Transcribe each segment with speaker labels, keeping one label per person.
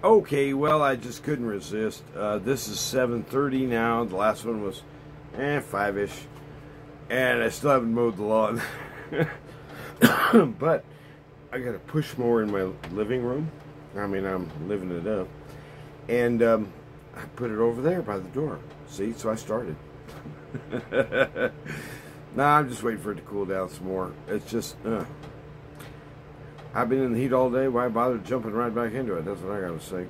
Speaker 1: Okay, well, I just couldn't resist. This is 7:30 now. The last one was 5-ish. And I still haven't mowed the lawn. But I got to push more in my living room. I mean, I'm living it up. And I put it over there by the door. See, so I started. Nah, I'm just waiting for it to cool down some more. It's just, I've been in the heat all day. Why bother jumping right back into it? That's what I got to say.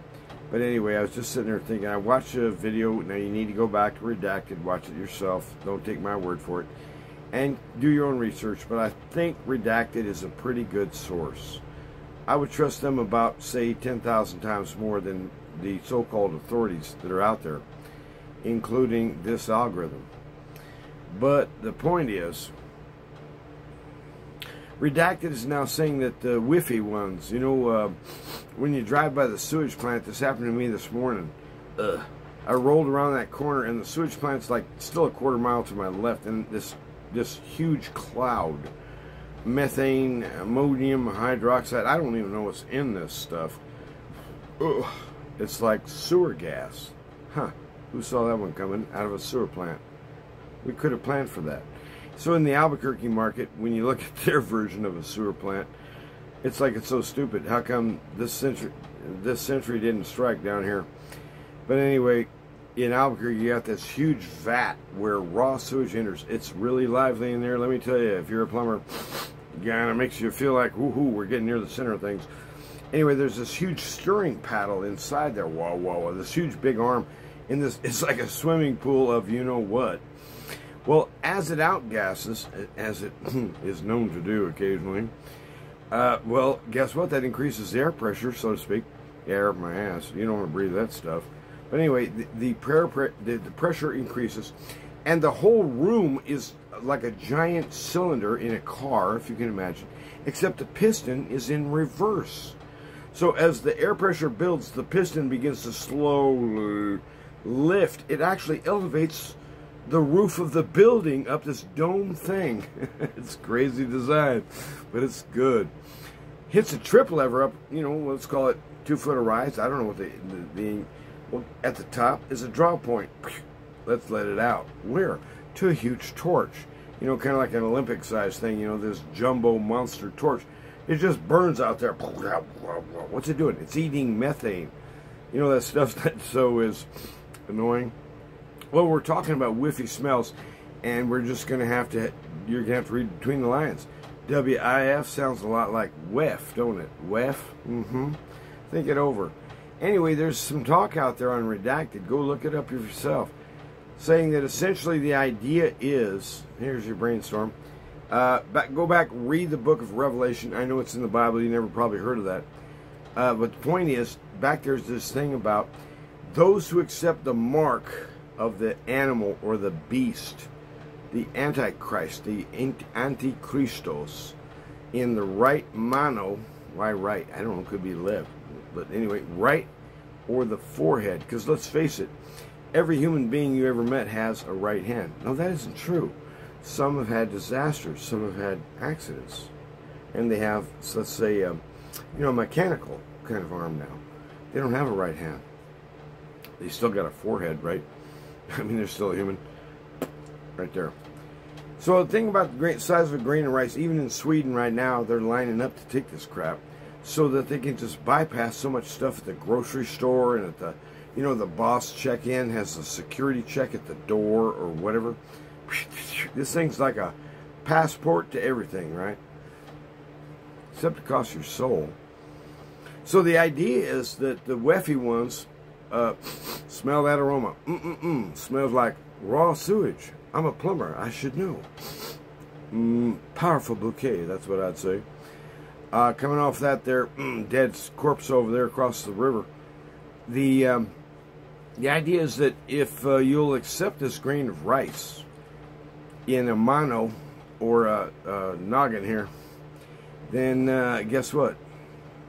Speaker 1: But anyway, I was just sitting there thinking, I watched a video. Now, you need to go back to Redacted. Watch it yourself. Don't take my word for it. And do your own research. But I think Redacted is a pretty good source. I would trust them about, say, 10,000 times more than the so-called authorities that are out there, including this algorithm. But the point is, Redacted is now saying that the Wi-Fi ones, you know, when you drive by the sewage plant, this happened to me this morning. I rolled around that corner, and the sewage plant's like still a quarter mile to my left, and this huge cloud, methane, ammonium hydroxide, I don't even know what's in this stuff. Ugh. It's like sewer gas. Huh. Who saw that one coming out of a sewer plant? We could have planned for that. So in the Albuquerque market, when you look at their version of a sewer plant, it's like it's so stupid. How come this century didn't strike down here? But anyway, in Albuquerque, you got this huge vat where raw sewage enters. It's really lively in there. Let me tell you, if you're a plumber, kind of makes you feel like, woohoo, we're getting near the center of things. Anyway, there's this huge stirring paddle inside there. Whoa, whoa, this huge big arm. In this, it's like a swimming pool of you know what. Well, as it outgasses, as it is known to do occasionally, well, guess what? That increases the air pressure, so to speak. Air up my ass. You don't want to breathe that stuff. But anyway, the pressure increases, and the whole room is like a giant cylinder in a car, if you can imagine, except the piston is in reverse. So as the air pressure builds, the piston begins to slowly lift. It actually elevates the roof of the building up this dome thing. It's crazy design, but it's good. Hits a trip lever up, you know, let's call it 2 foot of rise. I don't know what well, at the top is a draw point. Let's let it out. Where? To a huge torch. You know, kind of like an Olympic size thing, you know, this jumbo monster torch. It just burns out there. What's it doing? It's eating methane. You know, that stuff that so is annoying. Well, we're talking about Wi-Fi smells, and we're just going to have to, you're going to have to read between the lines. WIF sounds a lot like WEF, don't it? WEF? Mm-hmm. Think it over. Anyway, there's some talk out there on Redacted. Go look it up yourself. Saying that essentially the idea is, here's your brainstorm. Go back, read the book of Revelation. I know it's in the Bible. You never probably heard of that. But the point is, back there's this thing about those who accept the mark of the animal or the beast, the Antichrist, the Antichristos, in the right mano. Why right? I don't know, it could be left. But anyway, right or the forehead. Because let's face it, every human being you ever met has a right hand. No, that isn't true. Some have had disasters. Some have had accidents. And they have, so let's say, you know, a mechanical kind of arm now. They don't have a right hand. They still got a forehead, right? I mean, they're still a human. Right there. So the thing about the great size of a grain of rice, even in Sweden right now, they're lining up to take this crap so that they can just bypass so much stuff at the grocery store and at the, you know, the boss check-in has a security check at the door or whatever. This thing's like a passport to everything, right? Except it costs your soul. So the idea is that the Wi-Fi ones, smell that aroma. Smells like raw sewage. I'm a plumber. I should know. Powerful bouquet. That's what I'd say. Coming off that there, dead corpse over there across the river. The idea is that if you'll accept this grain of rice in a mano or a noggin here, then guess what?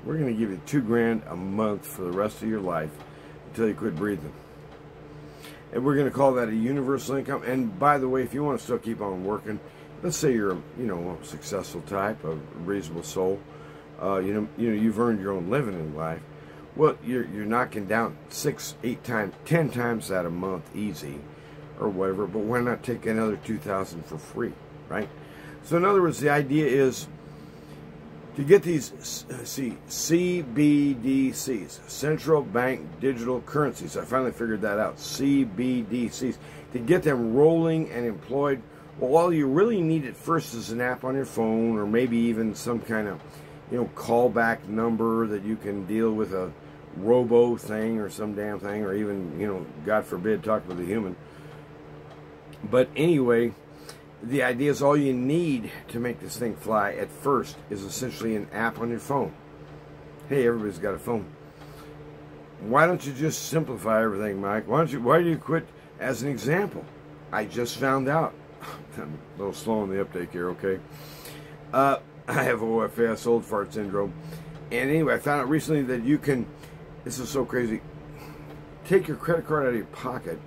Speaker 1: We're going to give you $2,000 a month for the rest of your life until you quit breathing. And we're going to call that a universal income. And by the way, if you want to still keep on working, let's say you're a, you know, a successful type, a reasonable soul, you know, you've earned your own living in life. Well, you're knocking down 6, 8 times, 10 times that a month easy, or whatever. But why not take another 2,000 for free, right? So in other words, the idea is to get these CBDCs, central bank digital currencies. I finally figured that out. CBDCs, to get them rolling and employed. Well, all you really need at first is an app on your phone, or maybe even some kind of, callback number that you can deal with a robo thing or some damn thing, or even, God forbid, talk with a human. But anyway, the idea is all you need to make this thing fly at first is essentially an app on your phone. Hey, everybody's got a phone. Why don't you just simplify everything, Mike? Why do you quit? As an example, I just found out. I'm a little slow on the uptake here, okay? I have OFS, old fart syndrome. And anyway, I found out recently that you can, this is so crazy, take your credit card out of your pocket,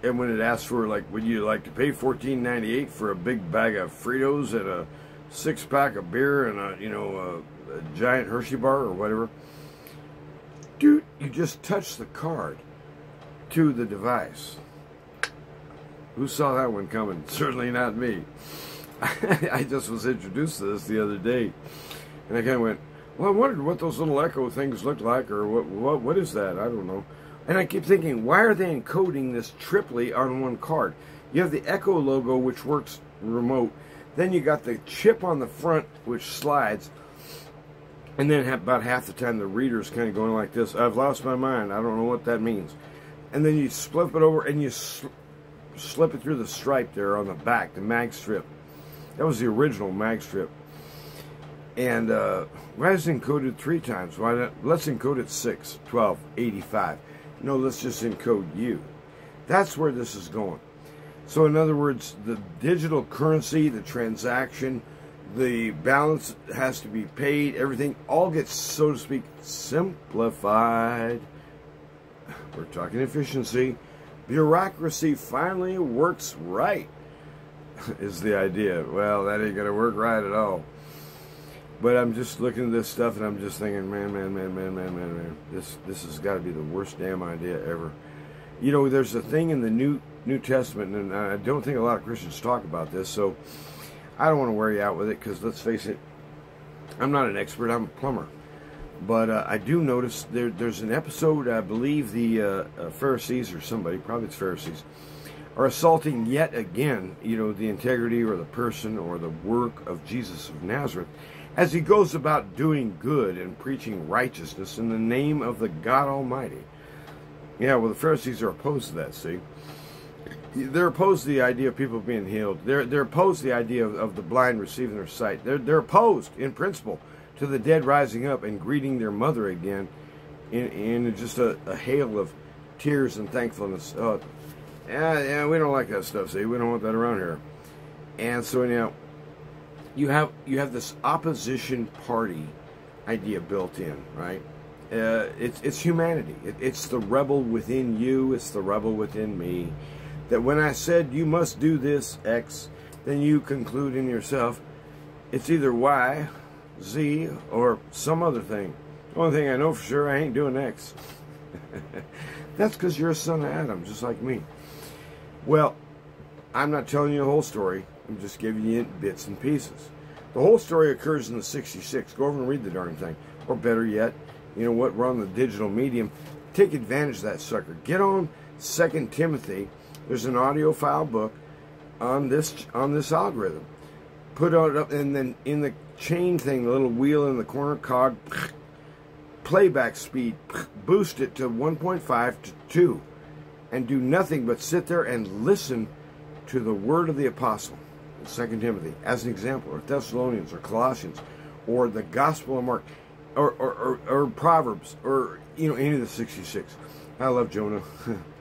Speaker 1: and when it asks for, like, would you like to pay $14.98 for a big bag of Fritos and a 6-pack of beer and a giant Hershey bar or whatever, dude, you just touch the card to the device. Who saw that one coming? Certainly not me. I just was introduced to this the other day, and I kind of went, well, I wondered what those little Echo things looked like, or what is that? I don't know. And I keep thinking, why are they encoding this triply on one card? You have the Echo logo, which works remote. Then you got the chip on the front, which slides. And then about half the time, the reader's kind of going like this. I've lost my mind. I don't know what that means. And then you flip it over, and you slip it through the stripe there on the back, the mag strip. That was the original mag strip. And why is it encoded 3 times? Why not? Let's encode it 6, 12, 85. No, let's just encode you. That's where this is going. So in other words, the digital currency, the transaction, the balance has to be paid, everything all gets, so to speak, simplified. We're talking efficiency. Bureaucracy finally works right, is the idea. Well, that ain't going to work right at all. But I'm just looking at this stuff and I'm just thinking, man, this has got to be the worst damn idea ever. There's a thing in the New Testament, and I don't think a lot of Christians talk about this, so I don't want to wear you out with it, because let's face it, I'm not an expert, I'm a plumber. But I do notice there's an episode, I believe the Pharisees or somebody, probably it's Pharisees, are assaulting yet again, the integrity or the person or the work of Jesus of Nazareth, as he goes about doing good and preaching righteousness in the name of the God Almighty. Yeah, well, the Pharisees are opposed to that, see? They're opposed to the idea of people being healed. They're opposed to the idea of the blind receiving their sight. They're opposed, in principle, to the dead rising up and greeting their mother again in just a hail of tears and thankfulness. Yeah, we don't like that stuff, see? We don't want that around here. And so, you have this opposition party idea built in, right? It's humanity. It's the rebel within you. It's the rebel within me. That when I said you must do this X, then you conclude in yourself, it's either Y, Z, or some other thing. The only thing I know for sure, I ain't doing X. That's because you're a son of Adam, just like me. Well, I'm not telling you the whole story. I'm just giving you bits and pieces. The whole story occurs in the 66. Go over and read the darn thing. Or better yet, you know what? We're on the digital medium. Take advantage of that sucker. Get on 2 Timothy. There's an audio file book on this algorithm. Put it up, and then in the chain thing, the little wheel in the corner cog, playback speed, boost it to 1.5 to 2, and do nothing but sit there and listen to the word of the apostle, 2 Timothy, as an example, or Thessalonians, or Colossians, or the Gospel of Mark, or Proverbs, or any of the 66. I love Jonah.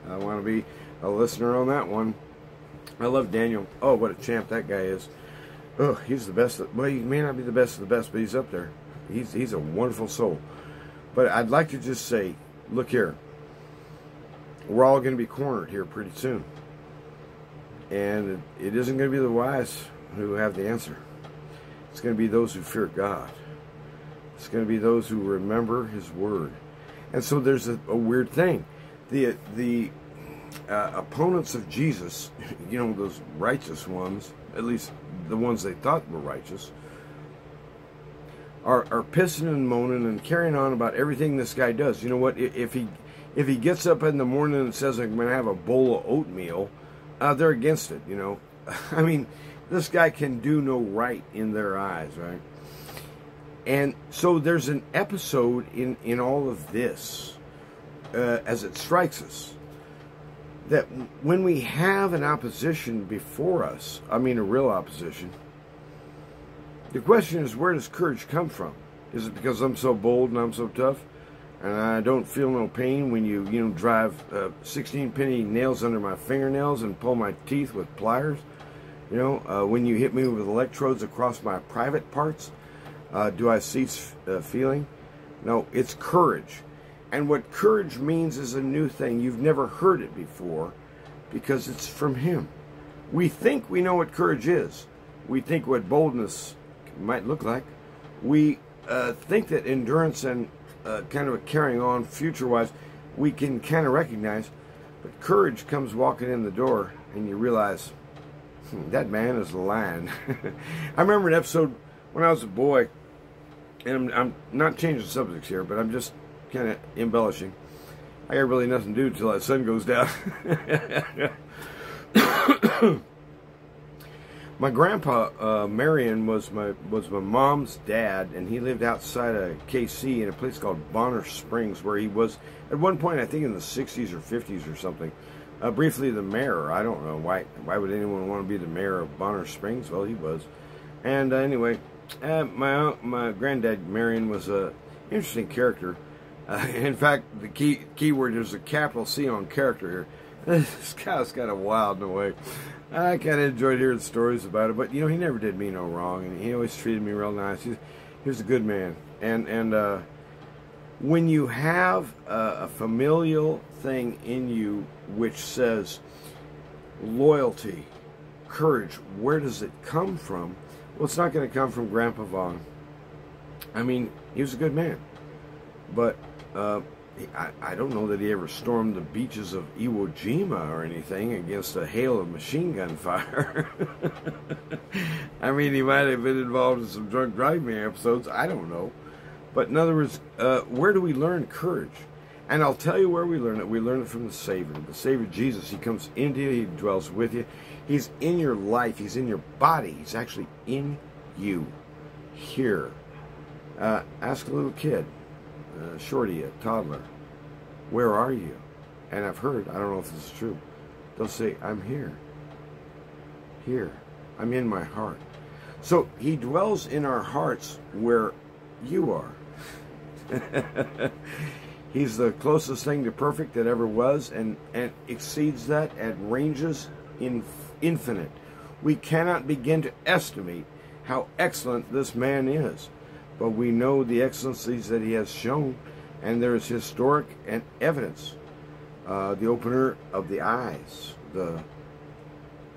Speaker 1: I want to be a listener on that one. I love Daniel. Oh, what a champ that guy is. Oh, he's the best. Well, he may not be the best of the best, but he's up there. He's a wonderful soul. But I'd like to just say, look here. We're all going to be cornered here pretty soon. And it isn't going to be the wise who have the answer. It's going to be those who fear God. It's going to be those who remember His Word. And so there's a weird thing. The opponents of Jesus, you know, those righteous ones, at least the ones they thought were righteous, are pissing and moaning and carrying on about everything this guy does. You know what? If he gets up in the morning and says, I'm going to have a bowl of oatmeal, they're against it, you know. I mean, this guy can do no right in their eyes, right? And so there's an episode in all of this, as it strikes us, that when we have an opposition before us, I mean a real opposition, the question is, where does courage come from? Is it because I'm so bold and I'm so tough and I don't feel no pain when you drive 16-penny nails under my fingernails and pull my teeth with pliers? You know, when you hit me with electrodes across my private parts, do I cease feeling? No, it's courage. And what courage means is a new thing. You've never heard it before because it's from Him. We think we know what courage is. We think what boldness might look like. We think that endurance and kind of a carrying on future-wise, we can kind of recognize. But courage comes walking in the door and you realize, that man is a lion. I remember an episode when I was a boy, and I'm not changing subjects here, but I'm just kind of embellishing. I got really nothing to do until that sun goes down. My grandpa, Marion, was my mom's dad, and he lived outside of KC in a place called Bonner Springs, where he was, at one point, I think in the 60s or 50s or something, briefly the mayor. I don't know why would anyone want to be the mayor of Bonner Springs? Well, he was. And anyway, my granddad, Marion, was an interesting character. In fact, the key word is a capital C on character here. This guy was kind of wild in a way. I kind of enjoyed hearing stories about it, but you know, he never did me no wrong, and he always treated me real nice. He was a good man. And when you have a familial thing in you which says loyalty, courage, where does it come from? Well, it's not going to come from Grandpa Vaughn. I mean, he was a good man, but I don't know that he ever stormed the beaches of Iwo Jima or anything against a hail of machine gun fire. I mean, he might have been involved in some drunk driving episodes. I don't know. But in other words, where do we learn courage? And I'll tell you where we learn it. We learn it from the Savior Jesus. He comes into you. He dwells with you. He's in your life. He's in your body. He's actually in you. Here. Ask a little kid. Shorty, a toddler, where are you? And I've heard, I don't know if this is true, they'll say, I'm here. Here. I'm in my heart. So he dwells in our hearts where you are. He's the closest thing to perfect that ever was, and exceeds that and ranges in infinite. We cannot begin to estimate how excellent this man is. But we know the excellencies that he has shown, and there is historic and evidence. The opener of the eyes, the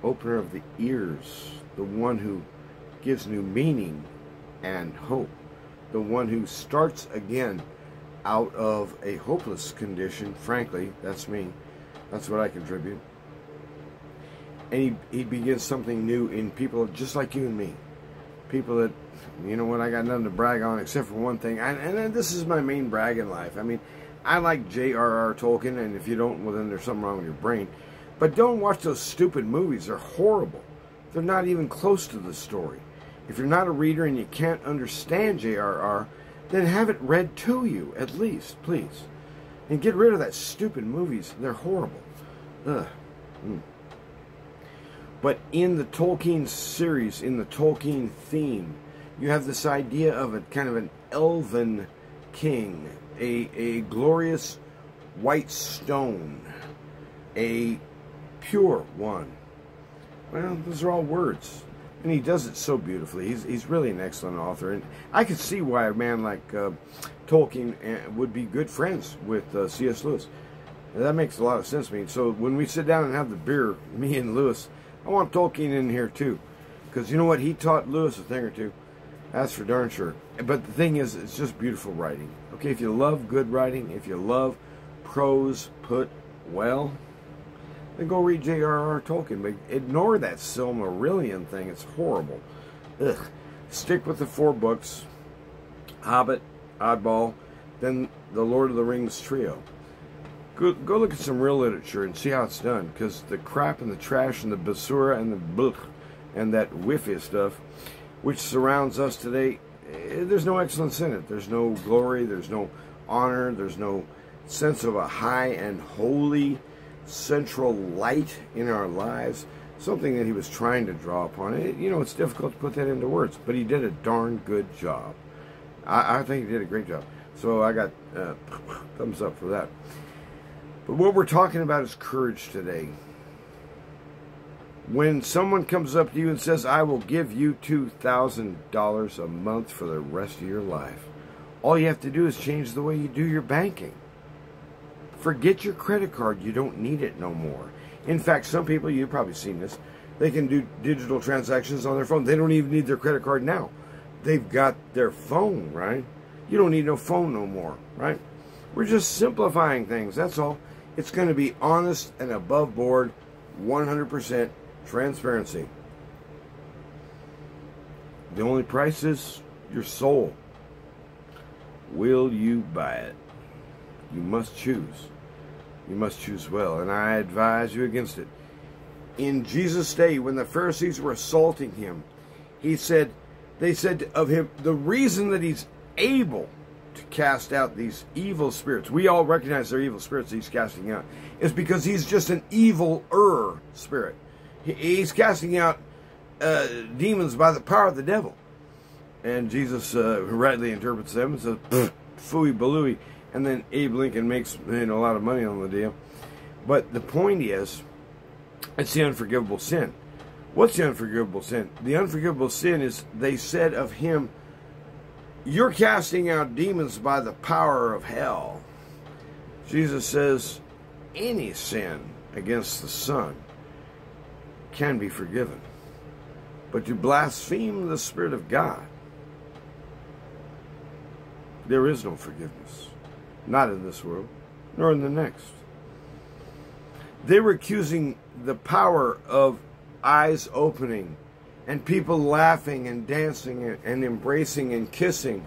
Speaker 1: opener of the ears, the one who gives new meaning and hope, the one who starts again out of a hopeless condition. Frankly, that's me. That's what I contribute. And he begins something new in people just like you and me. People that, you know what, I got nothing to brag on except for one thing. And this is my main brag in life. I mean, I like J.R.R. Tolkien, and if you don't, well, then there's something wrong with your brain. But don't watch those stupid movies. They're horrible. They're not even close to the story. If you're not a reader and you can't understand J.R.R., then have it read to you, at least, please. And get rid of that stupid movies. They're horrible. Ugh. But in the Tolkien series, in the Tolkien theme, you have this idea of a kind of an elven king, a glorious white stone, a pure one. Well, those are all words. And he does it so beautifully. He's really an excellent author. And I could see why a man like Tolkien would be good friends with C.S. Lewis. And that makes a lot of sense to me. So when we sit down and have the beer, me and Lewis, I want Tolkien in here too. Because you know what? He taught Lewis a thing or two. That's for darn sure. But the thing is, it's just beautiful writing. Okay, if you love good writing, if you love prose put well, then go read J.R.R. Tolkien. But ignore that Silmarillion thing. It's horrible. Ugh. Stick with the 4 books. Hobbit, Oddball, then the Lord of the Rings trio. Go look at some real literature and see how it's done. Because the crap and the trash and the basura and the blech and that whiffy stuff which surrounds us today, there's no excellence in it. There's no glory. There's no honor. There's no sense of a high and holy central light in our lives. Something that he was trying to draw upon. It's difficult to put that into words, but he did a darn good job. I think he did a great job. So I got thumbs up for that. But what we're talking about is courage today. When someone comes up to you and says, I will give you $2,000 a month for the rest of your life, all you have to do is change the way you do your banking. Forget your credit card. You don't need it no more. In fact, some people, you've probably seen this, they can do digital transactions on their phone. They don't even need their credit card now. They've got their phone, right? You don't need no phone no more, right? We're just simplifying things, that's all. It's going to be honest and above board, 100% transparency. The only price is your soul. Will you buy it? You must choose. You must choose well, and I advise you against it. In Jesus' day, when the Pharisees were assaulting him, they said of him, the reason that he's able to cast out these evil spirits, we all recognize they're evil spirits he's casting out, is because he's just an evil-er spirit. He's casting out demons by the power of the devil. And Jesus rightly interprets them and says, phooey balooey. And then Abe Lincoln makes a lot of money on the deal. But the point is, it's the unforgivable sin. What's the unforgivable sin? The unforgivable sin is, they said of him, you're casting out demons by the power of hell. Jesus says, any sin against the Son can be forgiven. But to blaspheme the Spirit of God, there is no forgiveness. Not in this world, nor in the next. They were accusing the power of eyes opening and people laughing and dancing and embracing and kissing.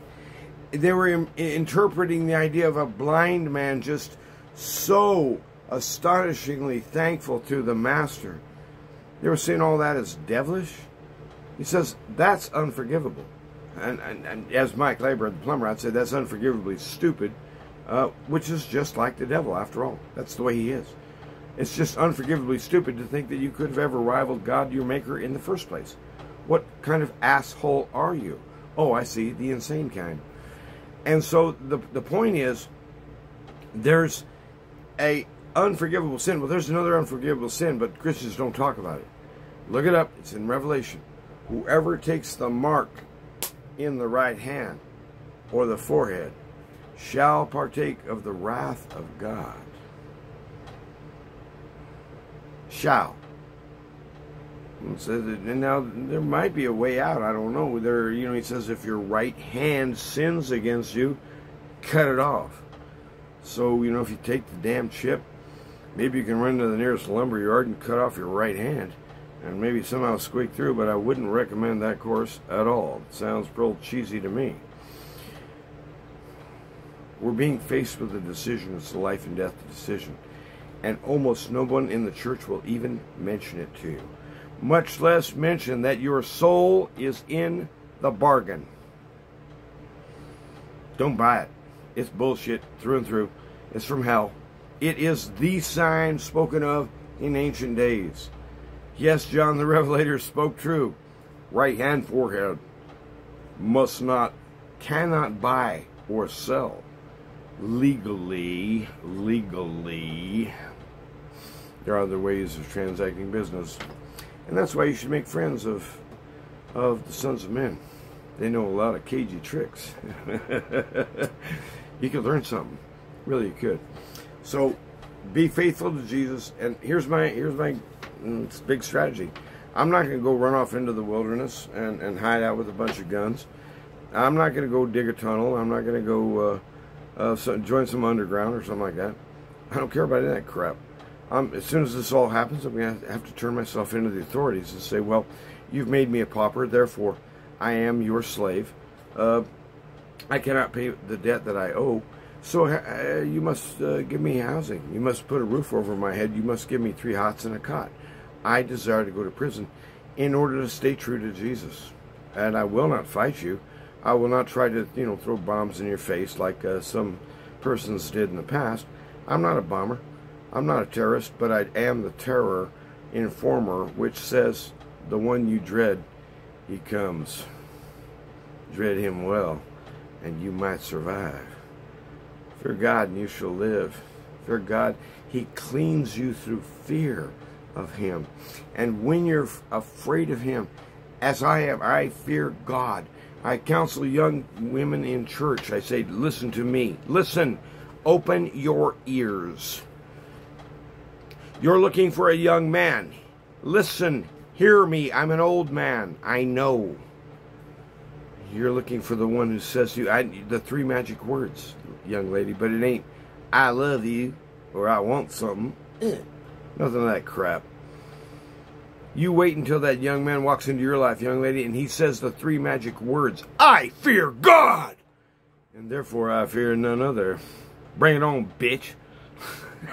Speaker 1: They were interpreting the idea of a blind man just so astonishingly thankful to the Master. They were saying all that is devilish. He says that's unforgivable. And as Mike Labor, the plumber, I'd say that's unforgivably stupid. Which is just like the devil, after all. That's the way he is. It's just unforgivably stupid to think that you could have ever rivaled God, your maker, in the first place. What kind of asshole are you? Oh, I see, the insane kind. And so the point is, there's a unforgivable sin. Well, there's another unforgivable sin, but Christians don't talk about it. Look it up. It's in Revelation. Whoever takes the mark in the right hand or the forehead shall partake of the wrath of God. Shall. And now there might be a way out. I don't know. He says if your right hand sins against you, cut it off. So, if you take the damn chip, maybe you can run to the nearest lumber yard and cut off your right hand and maybe somehow squeak through, but I wouldn't recommend that course at all. It sounds real cheesy to me. We're being faced with a decision. It's a life and death decision. And almost no one in the church will even mention it to you. Much less mention that your soul is in the bargain. Don't buy it. It's bullshit through and through. It's from hell. It is the sign spoken of in ancient days. Yes, John the Revelator spoke true. Right hand, forehead. Cannot buy or sell. Legally, there are other ways of transacting business. And that's why you should make friends of the sons of men. They know a lot of cagey tricks. You could learn something. Really, you could. So, be faithful to Jesus. And here's my big strategy. I'm not going to go run off into the wilderness and hide out with a bunch of guns. I'm not going to go dig a tunnel. I'm not going to go join some underground or something like that. I don't care about any of that crap. As soon as this all happens, I'm going to have to turn myself into the authorities and say, well, you've made me a pauper, therefore I am your slave. I cannot pay the debt that I owe, so you must give me housing. You must put a roof over my head. You must give me 3 hots and a cot. I desire to go to prison in order to stay true to Jesus. And I will not fight you. I will not try to, throw bombs in your face like some persons did in the past. I'm not a bomber. I'm not a terrorist, but I am the terror informer, which says, the one you dread, he comes. Dread him well, and you might survive. Fear God, and you shall live. Fear God, he cleans you through fear of him. And when you're afraid of him, as I am, I fear God. I counsel young women in church. I say, listen to me. Listen. Open your ears. You're looking for a young man. Listen. Hear me. I'm an old man. I know. You're looking for the one who says to you, the 3 magic words, young lady, but it ain't, I love you, or I want something. Nothing of that crap. You wait until that young man walks into your life, young lady, and he says the 3 magic words, I fear God, and therefore I fear none other. Bring it on, bitch.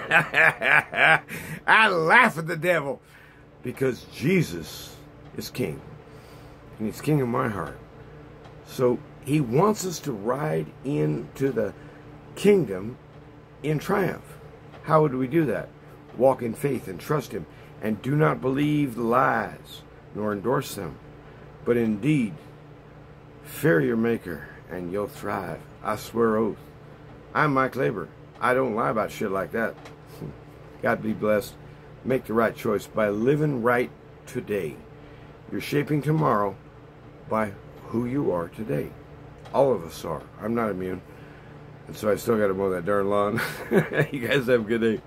Speaker 1: I laugh at the devil, because Jesus is king, and he's king of my heart. So he wants us to ride into the kingdom in triumph. How would we do that? Walk in faith and trust him, and do not believe lies, nor endorse them, but indeed fear your maker, and you'll thrive. I swear oath. I'm Mike Labor. I don't lie about shit like that. God be blessed. Make the right choice by living right today. You're shaping tomorrow by who you are today. All of us are. I'm not immune. And so I still got to mow that darn lawn. You guys have a good day.